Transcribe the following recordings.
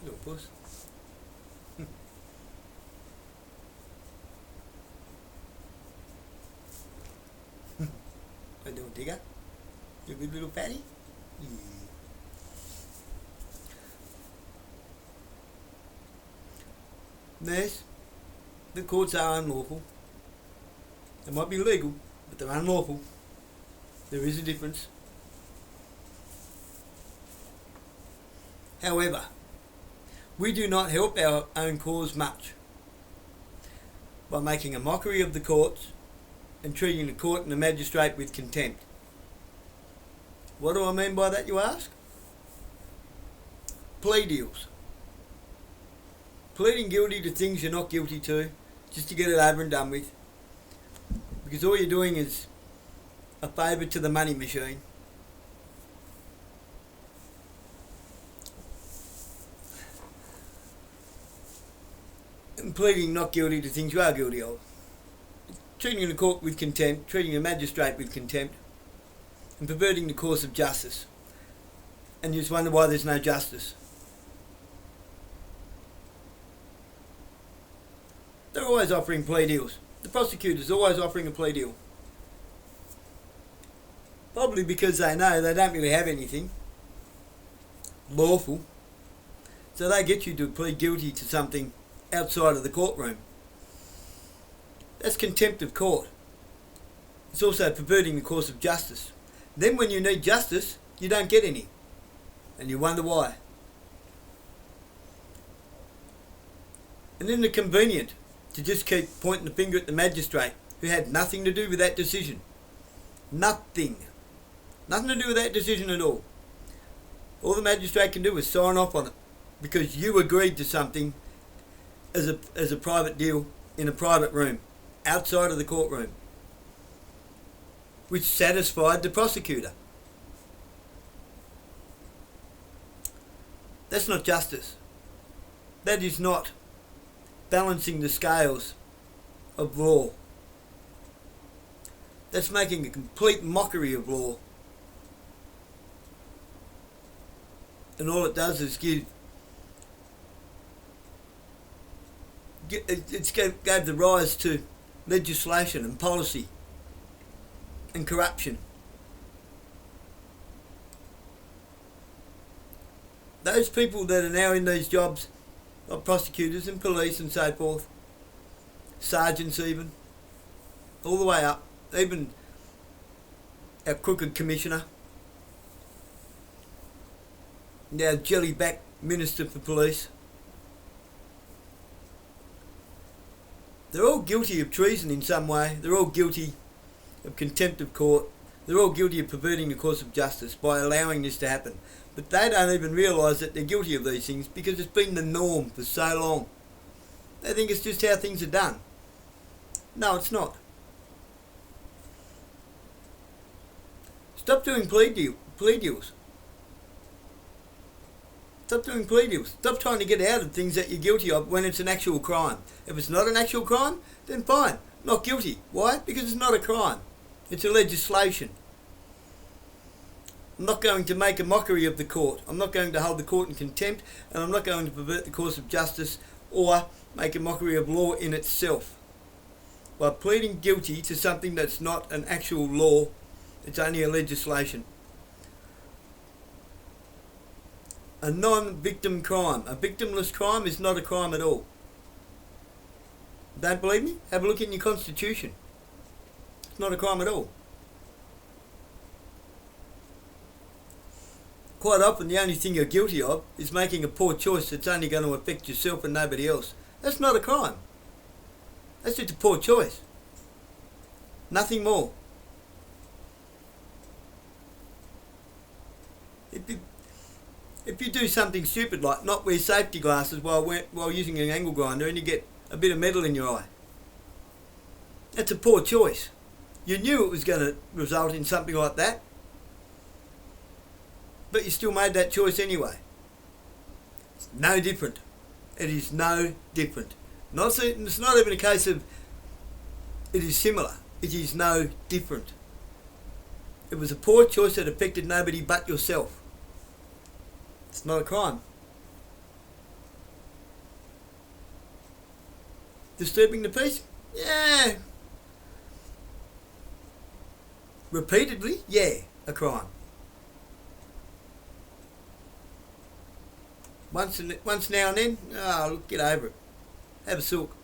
Little puss. What you doing, Digger? You a good little fatty? Yeah. Nurse, the courts are unlawful. They might be legal, but they're unlawful. There is a difference. However, we do not help our own cause much by making a mockery of the courts and treating the court and the magistrate with contempt. What do I mean by that, you ask? Plea deals. Pleading guilty to things you're not guilty to, just to get it over and done with. Because all you're doing is a favour to the money machine. And pleading not guilty to things you are guilty of. Treating the court with contempt, treating a magistrate with contempt, and perverting the course of justice. And you just wonder why there's no justice. They're always offering plea deals. The prosecutor's always offering a plea deal. Probably because they know they don't really have anything lawful. So they get you to plead guilty to something outside of the courtroom. That's contempt of court. It's also perverting the course of justice. Then when you need justice, you don't get any. And you wonder why. And isn't it convenient to just keep pointing the finger at the magistrate who had nothing to do with that decision? Nothing. Nothing to do with that decision at all. All the magistrate can do is sign off on it because you agreed to something as a private deal in a private room outside of the courtroom, which satisfied the prosecutor. That's not justice. That is not balancing the scales of law. That's making a complete mockery of law. And all it does is gave the rise to legislation and policy and corruption. Those people that are now in these jobs, like prosecutors and police and so forth, sergeants even, all the way up, even our crooked commissioner, and our jelly-back minister for police, they're all guilty of treason in some way. They're all guilty of contempt of court. They're all guilty of perverting the course of justice by allowing this to happen. But they don't even realise that they're guilty of these things because it's been the norm for so long. They think it's just how things are done. No, it's not. Stop doing plea deals. Stop doing plea deals. Stop trying to get out of things that you're guilty of when it's an actual crime. If it's not an actual crime, then fine. Not guilty. Why? Because it's not a crime. It's a legislation. I'm not going to make a mockery of the court. I'm not going to hold the court in contempt, and I'm not going to pervert the course of justice or make a mockery of law in itself. By pleading guilty to something that's not an actual law, it's only a legislation. A non-victim crime. A victimless crime is not a crime at all. Don't believe me? Have a look in your constitution. It's not a crime at all. Quite often the only thing you're guilty of is making a poor choice that's only going to affect yourself and nobody else. That's not a crime. That's just a poor choice. Nothing more. If you do something stupid like not wear safety glasses while using an angle grinder and you get a bit of metal in your eye, that's a poor choice. You knew it was going to result in something like that, but you still made that choice anyway. It's no different. It is no different. It's not even a case of it is similar. It is no different. It was a poor choice that affected nobody but yourself. It's not a crime. Disturbing the peace? Yeah. Repeatedly? Yeah, a crime. Once now and then? Oh, look, get over it. Have a sook.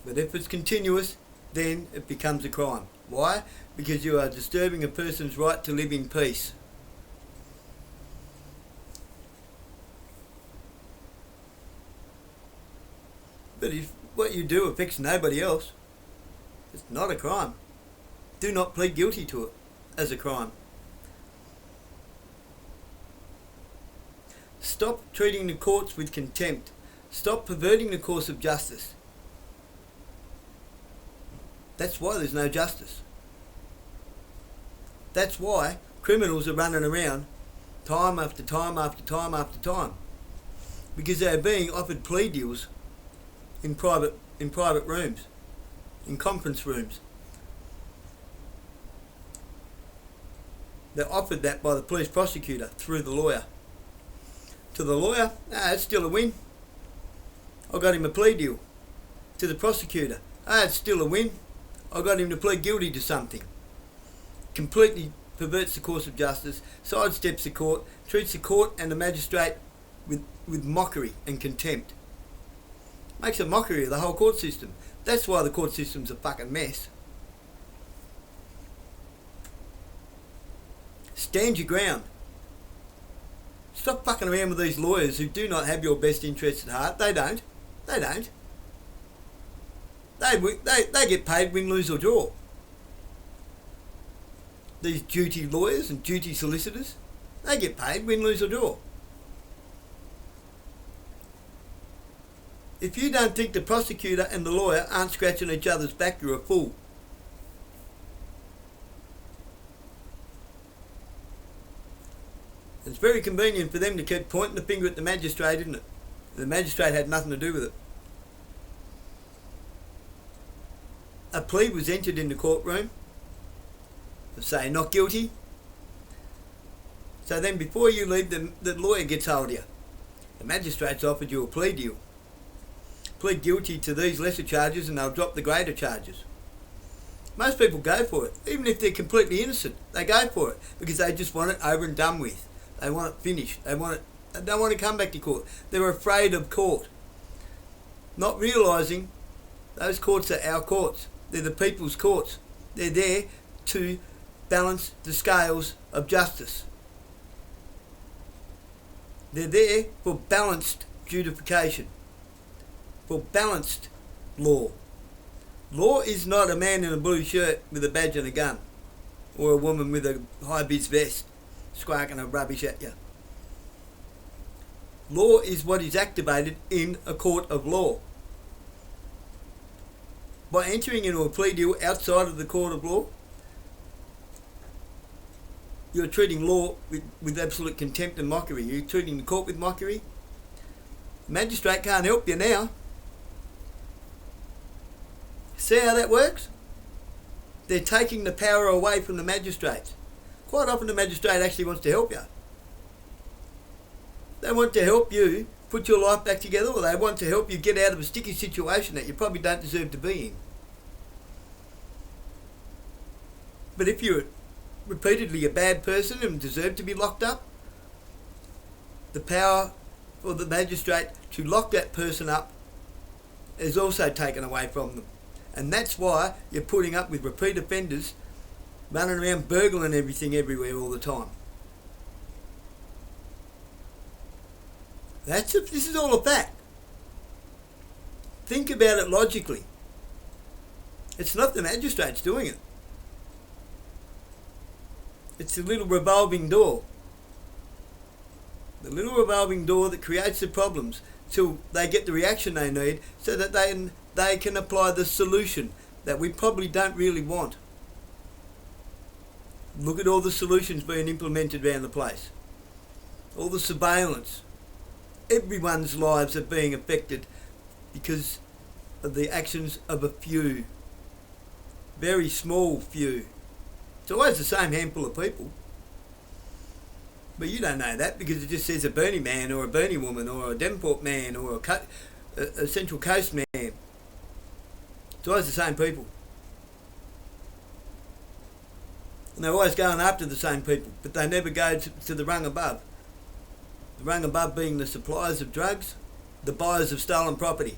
But if it's continuous, then it becomes a crime. Why? Because you are disturbing a person's right to live in peace. But if what you do affects nobody else, it's not a crime. Do not plead guilty to it as a crime. Stop treating the courts with contempt. Stop perverting the course of justice. That's why there's no justice. That's why criminals are running around time after time after time after time. Because they're being offered plea deals in private rooms, in conference rooms. They're offered that by the police prosecutor through the lawyer. To the lawyer, it's still a win. I got him a plea deal. To the prosecutor, it's still a win. I got him to plead guilty to something. Completely perverts the course of justice, sidesteps the court, treats the court and the magistrate with mockery and contempt. Makes a mockery of the whole court system. That's why the court system's a fucking mess. Stand your ground. Stop fucking around with these lawyers who do not have your best interests at heart. They don't. They don't. They get paid win, lose or draw. These duty lawyers and duty solicitors, they get paid win, lose or draw. If you don't think the prosecutor and the lawyer aren't scratching each other's back, you're a fool. It's very convenient for them to keep pointing the finger at the magistrate, isn't it? The magistrate had nothing to do with it. A plea was entered in the courtroom, say not guilty. So then before you leave, the lawyer gets hold of you. The magistrate's offered you a plea deal. Plead guilty to these lesser charges and they'll drop the greater charges. Most people go for it. Even if they're completely innocent, they go for it because they just want it over and done with. They want it finished. They don't want to come back to court. They're afraid of court. Not realising those courts are our courts. They're the people's courts. They're there to balance the scales of justice. They're there for balanced judification, for balanced law. Law is not a man in a blue shirt with a badge and a gun, or a woman with a high-vis vest squawking a rubbish at you. Law is what is activated in a court of law. By entering into a plea deal outside of the court of law, you're treating law with absolute contempt and mockery. You're treating the court with mockery. The magistrate can't help you now. See how that works? They're taking the power away from the magistrates. Quite often the magistrate actually wants to help you. They want to help you put your life back together, or they want to help you get out of a sticky situation that you probably don't deserve to be in. But if you're repeatedly a bad person and deserve to be locked up, the power for the magistrate to lock that person up is also taken away from them. And that's why you're putting up with repeat offenders running around burgling everything everywhere all the time. This is all a fact. Think about it logically. It's not the magistrates doing it. It's the little revolving door. The little revolving door that creates the problems till they get the reaction they need so that they can apply the solution that we probably don't really want. Look at all the solutions being implemented around the place. All the surveillance. Everyone's lives are being affected because of the actions of a few. Very small few. It's always the same handful of people. But you don't know that because it just says a Burnie man or a Burnie woman or a Devonport man or a Central Coast man. It's always the same people. And they're always going after the same people, but they never go to the rung above. The rung above being the suppliers of drugs, the buyers of stolen property.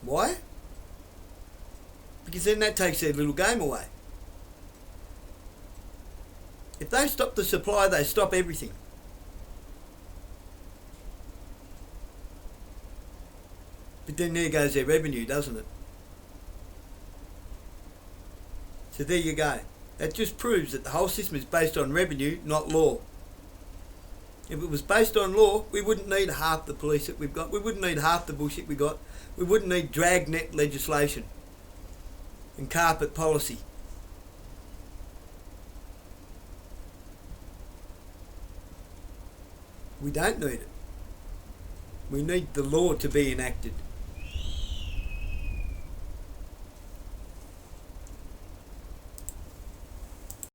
Why? Because then that takes their little game away. If they stop the supply, they stop everything. But then there goes their revenue, doesn't it? So there you go. That just proves that the whole system is based on revenue, not law. If it was based on law, we wouldn't need half the police that we've got. We wouldn't need half the bullshit we got. We wouldn't need dragnet legislation and carpet policy. We don't need it. We need the law to be enacted.